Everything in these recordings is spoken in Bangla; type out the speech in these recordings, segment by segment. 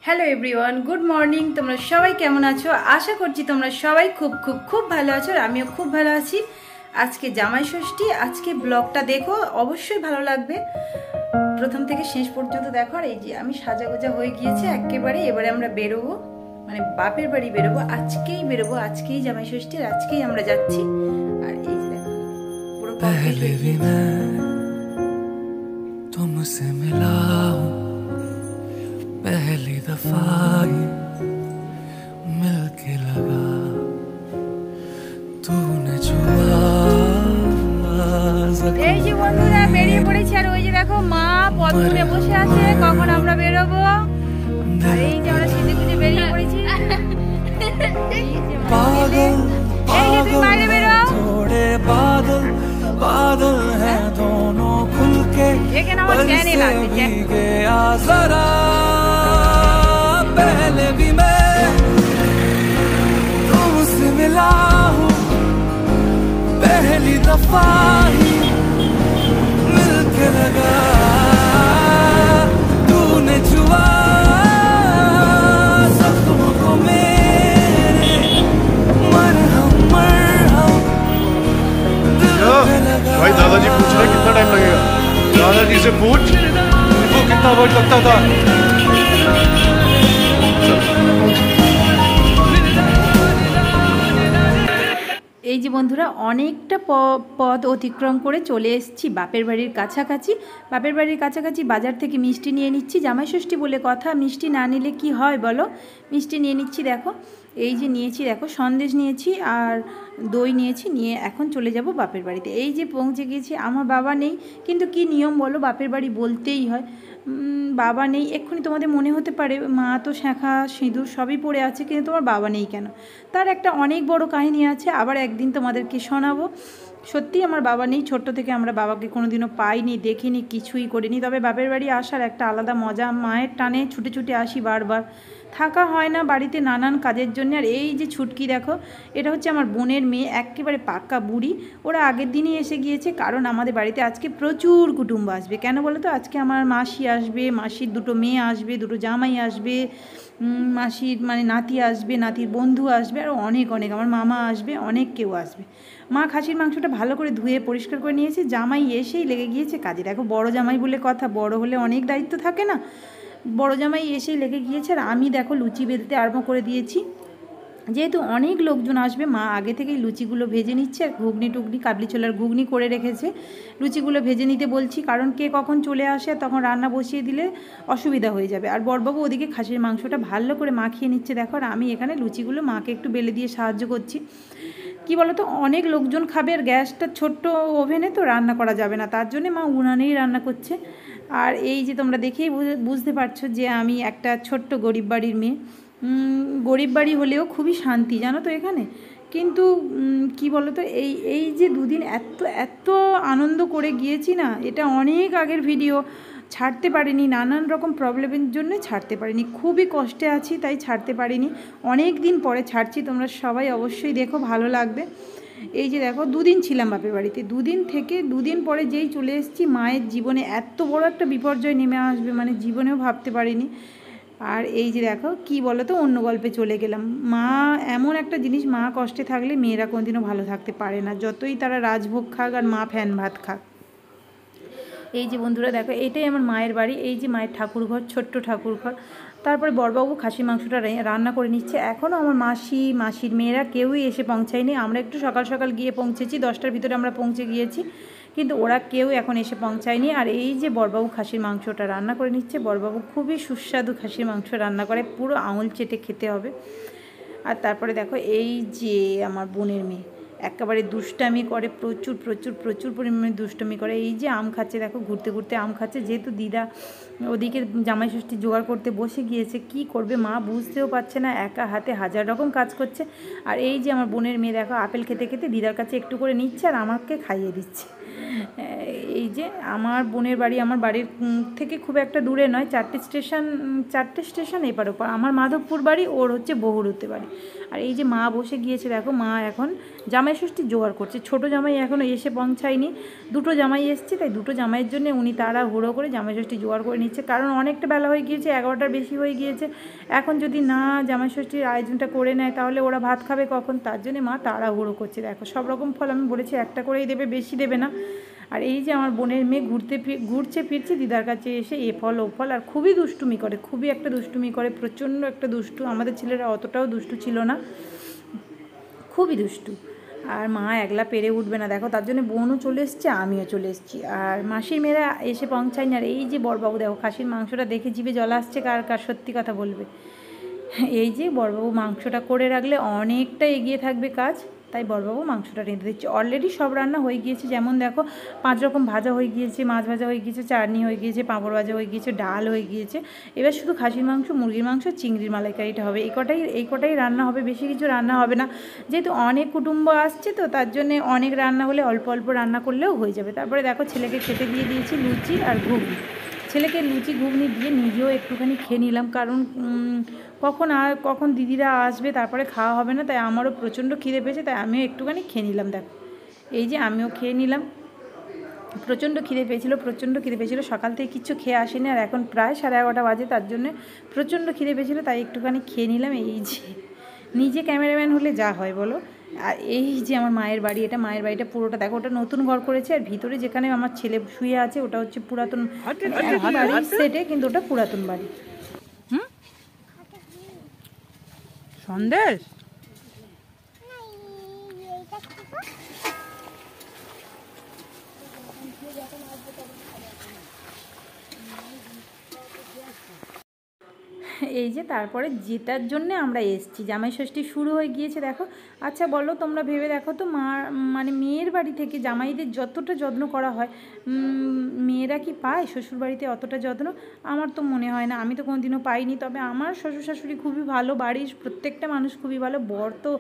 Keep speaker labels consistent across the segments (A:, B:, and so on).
A: Hello everyone, good morning. তোমরা সবাই কেমন আছো? আশা করছি তোমরা সবাই খুব খুব খুব ভালো আছো, আর আমিও খুব ভালো আছি। আজকে জামাই ষষ্ঠী, আজকে ব্লগটা দেখো, অবশ্যই ভালো লাগবে। প্রথম থেকে শেষ পর্যন্ত দেখো। আর এই যে আমি সাজাগোজা হয়ে গিয়েছে একেবারে, এবারে আমরা বেরোবো, মানে বাপের বাড়ি বেরোবো। আজকেই বেরোবো, আজকেই জামাই ষষ্ঠী, আজকেই আমরা যাচ্ছি। আর এই যে দেখো পুরো কমপ্লিট হয়ে গিয়েছে।
B: तुमसे मिला हूँ पहली दफा ही मिलके लगा तूने छुआ।
A: এই যে বন্ধুরা বেরিয়ে পড়েছি, আর ওই যে দেখো মা পদ্মে বসে আছে, কখন আমরা বেরোবো। আর এই যে আমরা সিঁদুর খুঁজে বেরিয়ে পড়েছি।
B: पागल
A: पागल
B: थोड़े बादल बादल हैं दोनों खुल के गया जरा। पहले भी मैं तुमसे मिला हूँ पहली दफा ही मिलके लगा तूने छुआ जख्म को मेरे मरहम मरहम दिल पे लगा।
C: भाई दादाजी पूछ रहे कितना टाइम लगेगा? दादाजी से पूछ वो कितना वक्त लगता था।
A: এই যে বন্ধুরা অনেকটা পথ অতিক্রম করে চলে এসেছি বাপের বাড়ির কাছাকাছি। বাপের বাড়ির কাছাকাছি বাজার থেকে মিষ্টি নিয়ে নিচ্ছি। জামাই ষষ্ঠী বলে কথা, মিষ্টি না নিলে কি হয় বলো। মিষ্টি নিয়ে নিচ্ছি। দেখো এই যে নিয়েছি, দেখো সন্দেশ নিয়েছি আর দই নিয়েছি, নিয়ে এখন চলে যাব বাপের বাড়িতে। এই যে পৌঁছে গিয়েছি। আমার বাবা নেই, কিন্তু কি নিয়ম বলো, বাপের বাড়ি বলতেই হয়। বাবা নেই, এক্ষুনি তোমাদের মনে হতে পারে মা তো শাঁখা সিঁদুর সবই পড়ে আছে, কিন্তু তোমার বাবা নেই কেন? তার একটা অনেক বড় কাহিনী আছে, আবার একদিন তোমাদেরকে শোনাবো। সত্যি আমার বাবা নেই, ছোট্ট থেকে আমরা বাবাকে কোনোদিনও পাইনি, দেখিনি, কিছুই করিনি। তবে বাপের বাড়ি আসার একটা আলাদা মজা, মায়ের টানে ছুটে ছুটে আসি বারবার, থাকা হয় না বাড়িতে নানান কাজের জন্য। আর এই যে ছুটকি দেখো, এটা হচ্ছে আমার বোনের মেয়ে, একেবারে পাক্কা বুড়ি। ওরা আগের দিনই এসে গিয়েছে, কারণ আমাদের বাড়িতে আজকে প্রচুর কুটুম্ব আসবে। কেন বলো তো, আজকে আমার মাসি আসবে, মাসির দুটো মেয়ে আসবে, দুটো জামাই আসবে, মাসির মানে নাতি আসবে, নাতির বন্ধু আসবে, আর অনেক অনেক আমার মামা আসবে, অনেক কেউ আসবে। মা খাসির মাংসটা ভালো করে ধুয়ে পরিষ্কার করে নিয়েছে, জামাই এসেই লেগে গিয়েছে কাজে। দেখো বড় জামাই বলে কথা, বড় হলে অনেক দায়িত্ব থাকে না, বড় জামাই এসেই লেগে গিয়েছে। আর আমি দেখো লুচি বেলতে আরম্ভ করে দিয়েছি। যেহেতু অনেক লোকজন আসবে, মা আগে থেকেই লুচিগুলো ভেজে নিচ্ছে, আর ঘুগনি টুগনি কাবলি ছোলার ঘুগনি করে রেখেছে। লুচিগুলো ভেজে নিতে বলছি, কারণ কে কখন চলে আসে, তখন রান্না বসিয়ে দিলে অসুবিধা হয়ে যাবে। আর বড়বাবু ওদিকে খাসির মাংসটা ভালো করে মাখিয়ে নিচ্ছে দেখো, আর আমি এখানে লুচিগুলো মাকে একটু বেলে দিয়ে সাহায্য করছি। কি বলো তো, অনেক লোকজন খাবে, আর গ্যাসটা ছোট্ট ওভেনে তো রান্না করা যাবে না, তার জন্যে মা উনানেই রান্না করছে। আর এই যে তোমরা দেখেই বুঝতে পারছো যে আমি একটা ছোট্ট গরিব বাড়ির মেয়ে। গরিব বাড়ি হলেও খুবই শান্তি জানো তো এখানে। কিন্তু কি বলো তো, এই যে দুদিন এত এত আনন্দ করে গিয়েছি না, এটা অনেক আগের ভিডিও, ছাড়তে পারিনি, নানান রকম প্রবলেমের জন্য ছাড়তে পারিনি, খুবই কষ্টে আছি তাই ছাড়তে পারিনি। অনেক দিন পরে ছাড়ছি, তোমরা সবাই অবশ্যই দেখো, ভালো লাগবে। এই যে দেখো দুদিন ছিলাম বাপের বাড়িতে, দুদিন থেকে দুদিন পরে যেই চলে এসেছি, মায়ের জীবনে এত বড় একটা বিপর্যয় নেমে আসবে মানে জীবনেও ভাবতে পারিনি। আর এই যে দেখো কি বলো তো, অন্য গল্পে চলে গেলাম। মা এমন একটা জিনিস, মা কষ্টে থাকলে মেয়েরা কোনোদিনও ভালো থাকতে পারে না, যতই তারা রাজভোগ খাক আর মা ফ্যান ভাত খাক। এই যে বন্ধুরা দেখো, এটাই আমার মায়ের বাড়ি। এই যে মায়ের ঠাকুরঘর, ছোট্ট ঠাকুরঘর। তারপরে বড়বাবু খাসির মাংসটা রান্না করে নিচ্ছে। এখনও আমার মাসির মেয়েরা কেউই এসে পৌঁছায়নি। আমরা একটু সকাল সকাল গিয়ে পৌঁছেছি, 10টার ভিতরে আমরা পৌঁছে গিয়েছি, কিন্তু ওরা কেউ এখন এসে পৌঁছায়নি। আর এই যে বড়বাবু খাসির মাংসটা রান্না করে নিচ্ছে। বড়বাবু খুবই সুস্বাদু খাসির মাংস রান্না করে, পুরো আঙুল চেটে খেতে হবে। আর তারপরে দেখো এই যে আমার বোনের মেয়ে একেবারে দুষ্টামি করে, প্রচুর প্রচুর প্রচুর পরিমাণে দুষ্টামি করে। এই যে আম খাচ্ছে দেখো, ঘুরতে ঘুরতে আম খাচ্ছে। যেহেতু দিদা ওদিকে জামাই ষষ্ঠী জোগাড় করতে বসে গিয়েছে, কি করবে মা বুঝতেও পারছে না, একা হাতে হাজার রকম কাজ করছে। আর এই যে আমার বোনের মেয়ে দেখো আপেল খেতে খেতে দিদার কাছে একটু করে নিচ্ছে আর আমাকে খাইয়ে দিচ্ছে। এই যে আমার বোনের বাড়ি আমার বাড়ির থেকে খুব একটা দূরে নয়, 4টে স্টেশন এপার ওপার। আমার মাধবপুর বাড়ি, ওর হচ্ছে বহুরুতে বাড়ি। আর এই যে মা বসে গিয়েছে দেখো, মা এখন জামাই ষষ্ঠীর জোগাড় করছে। ছোট জামাই এখনও এসে পৌঁছায়নি, দুটো জামাই এসছে, তাই দুটো জামাইয়ের জন্য উনি তাড়াহুড়ো করে জামাই ষষ্ঠী জোগাড় করে নিচ্ছে। কারণ অনেকটা বেলা হয়ে গিয়েছে, 11টার বেশি হয়ে গিয়েছে। এখন যদি না জামাই ষষ্ঠীর আয়োজনটা করে নেয় তাহলে ওরা ভাত খাবে কখন, তার জন্যে মা তাড়াহুড়ো করছে। দেখো সব রকম ফল আমি বলেছি একটা করেই দেবে, বেশি দেবে না। আর এই যে আমার বোনের মেয়ে ঘুরছে ফিরছে দিদার কাছে এসে এ ফল ও ফল, আর খুবই দুষ্টুমি করে, খুবই একটা দুষ্টুমি করে, প্রচণ্ড একটা দুষ্টু। আমাদের ছেলেরা অতটাও দুষ্টু ছিল না, খুবই দুষ্টু। আর মা একলা পেরে উঠবে না দেখো, তার জন্য বোনও চলে এসছে, আমিও চলে এসেছি। আর মাসির মেয়েরা এসে পৌঁছায়নি। আর এই যে বড়বাবু দেখো, খাসির মাংসটা দেখে জিভে জল আসছে, কার কার সত্যি কথা বলবে। এই যে বড়বাবু মাংসটা করে রাখলে অনেকটা এগিয়ে থাকবে কাজ, তাই বড়বাবু মাংসটা রেঁধে দিচ্ছে। অলরেডি সব রান্না হয়ে গিয়েছে, যেমন দেখো 5 রকম ভাজা হয়ে গিয়েছে, মাছ ভাজা হয়ে গিয়েছে, চাটনি হয়ে গিয়েছে, পাঁপড় ভাজা হয়ে গিয়েছে, ডাল হয়ে গিয়েছে। এবার শুধু খাসির মাংস, মুরগির মাংস, চিংড়ির মালাইকারিটা হবে। এই কটাই রান্না হবে, বেশি কিছু রান্না হবে না। যেহেতু অনেক কুটুম্ব আসছে তো তার জন্যে অনেক রান্না হলে অল্প অল্প রান্না করলেও হয়ে যাবে। তারপরে দেখো ছেলেকে খেতে দিয়ে দিয়েছি লুচি আর ঘুগনি। ছেলেকে লুচি ঘুগনি দিয়ে নিজেও একটুখানি খেয়ে নিলাম, কারণ কখন দিদিরা আসবে, তারপরে খাওয়া হবে না, তাই আমারও প্রচণ্ড খিদে পেয়েছে, তাই আমিও একটুখানি খেয়ে নিলাম। দেখো এই যে আমিও খেয়ে নিলাম, প্রচণ্ড খিদে পেয়েছিলো, সকাল থেকে কিচ্ছু খেয়ে আসেনি, আর এখন প্রায় 11:30 বাজে, তার জন্য প্রচণ্ড খিদে পেয়েছিলো, তাই একটুখানি খেয়ে নিলাম। এই যে নিজে ক্যামেরাম্যান হলে যা হয় বলো। আর এই যে আমার মায়ের বাড়ি, এটা মায়ের বাড়িটা পুরোটা দেখো, ওটা নতুন ঘর করেছে, আর ভিতরে যেখানে আমার ছেলে শুয়ে আছে ওটা হচ্ছে পুরাতন বাড়ি সেটে, কিন্তু ওটা পুরাতন বাড়ি। সন্দেশ এই যে তারপরে যেটার জন্য আমরা এসেছি, জামাই ষষ্ঠী শুরু হয়ে গিয়েছে দেখো। আচ্ছা বলো তোমরা, ভেবে দেখো তো, মানে মেয়ের বাড়ি থেকে জামাইদের যতটা যত্ন করা হয়, মেয়েরা কি পায় শ্বশুর বাড়িতে অতটা যত্ন? আমার তো মনে হয় না, আমি তো কোনোদিনও পাইনি। তবে আমার শ্বশুর শাশুড়ি খুবই ভালো, বাড়ির প্রত্যেকটা মানুষ খুবই ভালো, বর তো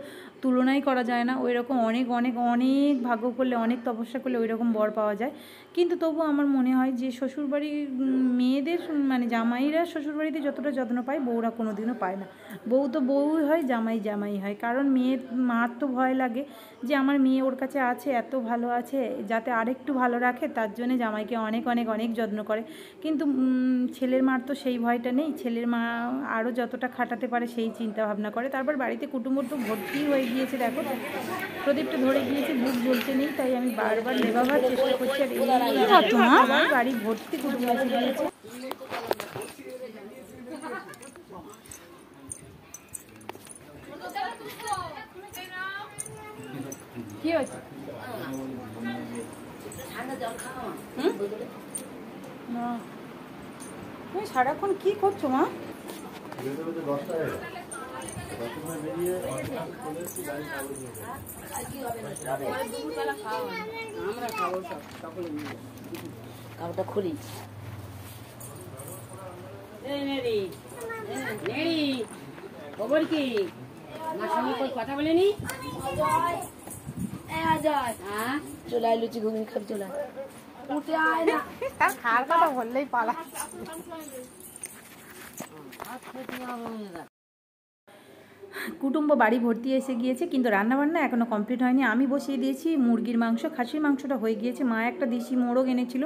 A: তুলনাই করা যায় না। ওই রকম অনেক অনেক অনেক ভাগ্য করলে, অনেক তপস্যা করলে ওই রকম বর পাওয়া যায়। কিন্তু তবু আমার মনে হয় যে শ্বশুরবাড়ির মেয়েদের, মানে জামাইরা শ্বশুরবাড়িতে যতটা যত্ন পায় বউরা কোনো দিনও পায় না। বউ তো বউই হয়, জামাই জামাই হয়। কারণ মার তো ভয় লাগে যে আমার মেয়ে ওর কাছে আছে, এত ভালো আছে, যাতে আরেকটু ভালো রাখে, তার জন্য জামাইকে অনেক অনেক অনেক যত্ন করে। কিন্তু ছেলের মার তো সেই ভয়টা নেই, ছেলের মা আরও যতটা খাটাতে পারে সেই চিন্তা ভাবনা করে। তারপর বাড়িতে কুটুম্ব তো ভর্তি হয়ে গিয়েছে দেখো, প্রদীপটা ধরে গিয়েছে, বুক জ্বলতে নেই, তাই আমি বারবার নেভাবার চেষ্টা করছি। আর বাড়ি ভর্তি কুটুম্ব এসে গিয়েছে। কি হয়েছে? তুমি সারাক্ষণ কি করছো মা?
D: কাপড়টা খুলি। খবর কি? আমার সঙ্গে કોઈ কথা বলেনি? চলে আয়, লুচি ঘুগনি খাবি, চলে আয়। উঠে আয় না,
A: তার খাওয়ার কথা বললেই পালা। কুটুম্ব বাড়ি ভর্তি এসে গিয়েছে, কিন্তু রান্নাবান্না এখনও কমপ্লিট হয়নি। আমি বসিয়ে দিয়েছি মুরগির মাংস, খাসির মাংসটা হয়ে গিয়েছে। মা একটা দেশি মোরগ এনেছিল,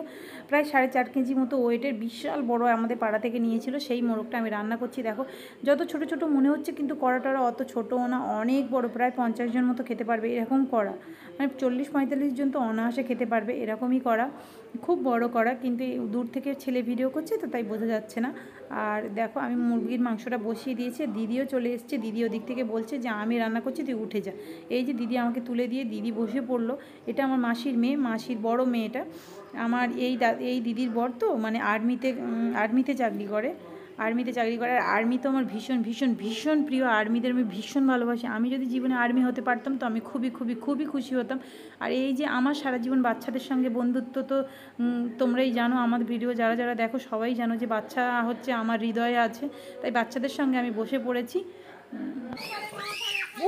A: প্রায় 4.5 কেজি মতো ওয়েটের, বিশাল বড়, আমাদের পাড়া থেকে নিয়েছিল। সেই মোরগটা আমি রান্না করছি দেখো। যত ছোট ছোট মনে হচ্ছে, কিন্তু কড়াটা অত ছোটও না, অনেক বড়, প্রায় 50 জন মতো খেতে পারবে এরকম কড়া, মানে 40-45 জন তো অনায়াসে খেতে পারবে এরকমই কড়া, খুব বড় কড়া। কিন্তু দূর থেকে ছেলে ভিডিও করছে তো তাই বোঝা যাচ্ছে না। আর দেখো আমি মুরগির মাংসটা বসিয়ে দিয়েছি, দিদিও চলে এসছে। দিদি ওদিক থেকে বলছে যে আমি রান্না করছি, তুই উঠে যা। এই যে দিদি আমাকে তুলে দিয়ে দিদি বসে পড়লো। এটা আমার মাসির মেয়ে, মাসির বড় মেয়েটা। আমার এই দিদির বর তো মানে আর্মিতে চাকরি করে। আর আর্মি তো আমার ভীষণ ভীষণ ভীষণ প্রিয়। আর্মিদের আমি ভীষণ ভালোবাসি। আমি যদি জীবনে আর্মি হতে পারতাম তো আমি খুবই খুবই খুবই খুশি হতাম। আর এই যে আমার সারা জীবন বাচ্চাদের সঙ্গে বন্ধুত্ব, তো তোমরাই জানো, আমার ভিডিও যারা যারা দেখো সবাই জানো যে বাচ্চা হচ্ছে আমার হৃদয়ে আছে, তাই বাচ্চাদের সঙ্গে আমি বসে পড়েছি।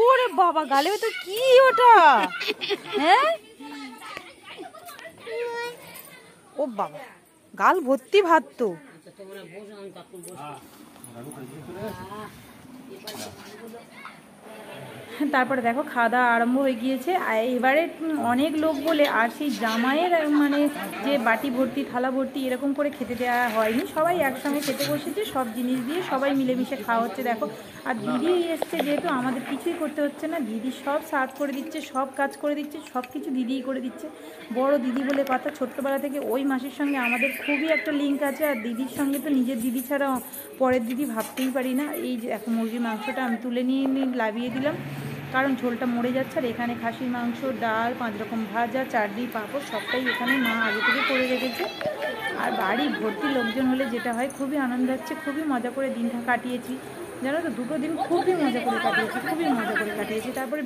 A: ওরে বাবা, গালে তো কি ওটা? হ্যাঁ, ও বাবা, গাল ভর্তি ভাত তো। তারপরে দেখো খাওয়া দাওয়া আরম্ভ হয়ে গিয়েছে। আর এবারে অনেক লোক বলে আর সেই জামাইয়ের মানে যে বাটি ভর্তি থালা ভর্তি এরকম করে খেতে দেওয়া হয়নি, সবাই একসঙ্গে খেতে বসেছে, সব জিনিস দিয়ে সবাই মিলেমিশে খাওয়া হচ্ছে দেখো। আর দিদি এসছে যেহেতু আমাদের কিছুই করতে হচ্ছে না, দিদি সব সার্ভ করে দিচ্ছে, সব কাজ করে দিচ্ছে, সব কিছু দিদিই করে দিচ্ছে। বড় দিদি বলে কথা, ছোট্টবেলা থেকে ওই মাসির সঙ্গে আমাদের খুবই একটা লিঙ্ক আছে। আর দিদির সঙ্গে তো নিজের দিদি ছাড়া পরের দিদি ভাবতেই পারি না। এই যে এখন মুরগির মাংসটা আমি তুলে নিয়ে লাভিয়ে দিলাম, কারণ ঝোলটা মরে যাচ্ছে। আর এখানে খাসির মাংস, ডাল, 5 রকম ভাজা, চাটনি, পাঁপড় সবটাই এখানে মা আগে থেকে করে রেখেছে। আর বাড়ি ভর্তি লোকজন হলে যেটা হয় খুবই আনন্দ হচ্ছে, খুবই মজা করে দিনটা কাটিয়েছি জানো তো। 2টো দিন খুবই মজা করে কাটিয়েছি। তারপরে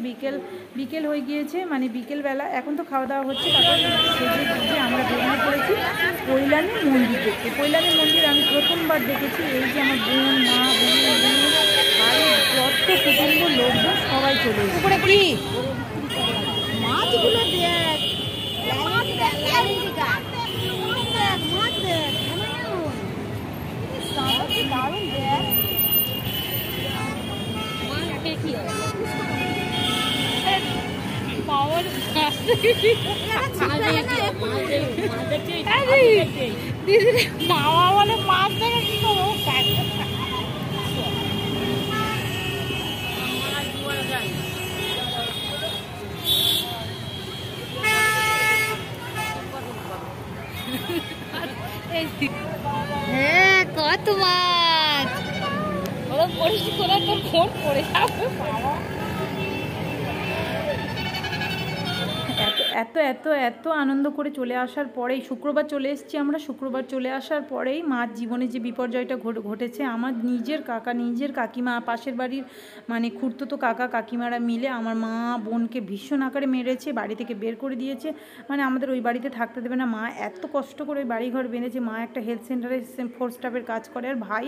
A: বিকেল হয়ে গিয়েছে, মানে বিকেলবেলা এখন তো খাওয়া দাওয়া হচ্ছে। তারপর সেজে আমরা বেরিয়ে পড়েছি পৈলানি মন্দির দেখতে। পৈলানি মন্দির আমি প্রথমবার দেখেছি। এই যে আমার বোন, মা, বাড়ির যত কুটুম্ব লোকজন সবাই চলে এসেছে।
E: উপরে কি মাছগুলো দেখ, মাছ দেখ, মাছ দেখ, দারুণ দেখ। মামা বলে মাছ দেখে কি করবো। হ্যাঁ কত মাছ পরিষ্কার তোর ফোন পড়ে যাবে বাবা।
A: এত এত এত আনন্দ করে চলে আসার পরেই শুক্রবার চলে এসেছি আমরা। শুক্রবার চলে আসার পরেই মার জীবনে যে বিপর্যয়টা ঘটেছে, আমার নিজের কাকা, নিজের কাকিমা, পাশের বাড়ির মানে খুড়তুতো কাকা কাকিমারা মিলে আমার মা বোনকে ভীষণ আকারে মেরেছে, বাড়ি থেকে বের করে দিয়েছে। মানে আমাদের ওই বাড়িতে থাকতে দেবে না। মা এত কষ্ট করে ওই বাড়িঘর বেঁধেছে। মা একটা হেলথ সেন্টারে 4 স্টাফের কাজ করে, আর ভাই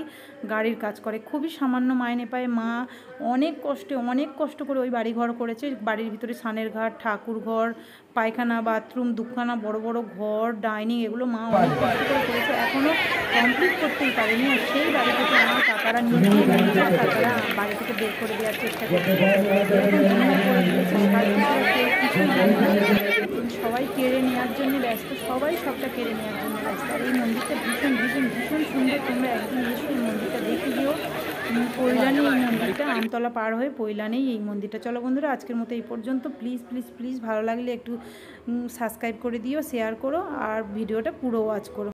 A: গাড়ির কাজ করে, খুবই সামান্য মাইনে পায়। মা অনেক কষ্ট করে ওই বাড়িঘর করেছে। বাড়ির ভিতরে সানের ঘাট, ঠাকুর ঘর, পায়খানা, বাথরুম, দুখানা বড় বড় ঘর, ডাইনিং, এগুলো মা অনেক কষ্ট করে করেছে, এখনও কমপ্লিট করতেই পারেনি। আর সেই বাড়ি থেকে আমার কাকারা কাকারা বাড়ি থেকে বের করে দেওয়ার চেষ্টা করছে। সবাই কেড়ে নেওয়ার জন্য ব্যস্ত, সবাই সবটা কেড়ে নেওয়ার জন্য ব্যস্ত। আর এই মন্দিরটা ভীষণ ভীষণ ভীষণ সুন্দর। তোমরা একদিন এসে এই মন্দিরটা দেখে দিও। পৈলানি এই মন্দিরটা, আমতলা পার হয়ে পৈলানেই এই মন্দিরটা। চলো বন্ধুরা, আজকের মতো এই পর্যন্ত। প্লিজ প্লিজ প্লিজ ভালো লাগলে একটু সাবস্ক্রাইব করে দিও, শেয়ার করো, আর ভিডিওটা পুরো ওয়াচ করো।